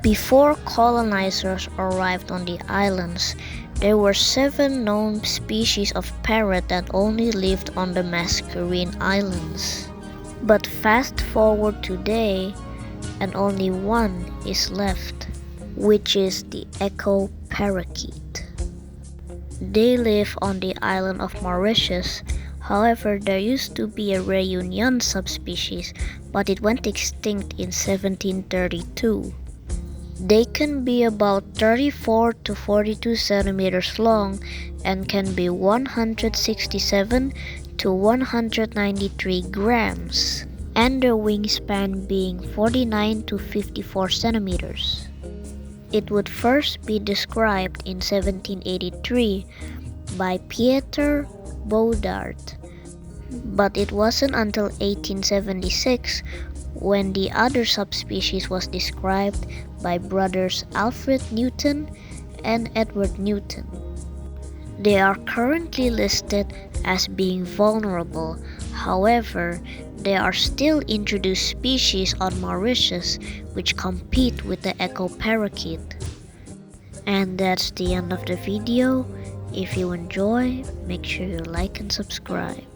Before colonizers arrived on the islands, there were 7 known species of parrot that only lived on the Mascarene Islands. But fast forward today, and only one is left, which is the Echo Parakeet. They live on the island of Mauritius. However, there used to be a reunion subspecies, but it went extinct in 1732. They can be about 34 to 42 centimeters long and can be 167 to 193 grams, and their wingspan being 49 to 54 centimeters. It would first be described in 1783 by Pieter Baudard, but it wasn't until 1876 when the other subspecies was described by brothers Alfred Newton and Edward Newton. They are currently listed as being vulnerable. However, there are still introduced species on Mauritius which compete with the Echo Parakeet. And that's the end of the video. If you enjoy, make sure you like and subscribe.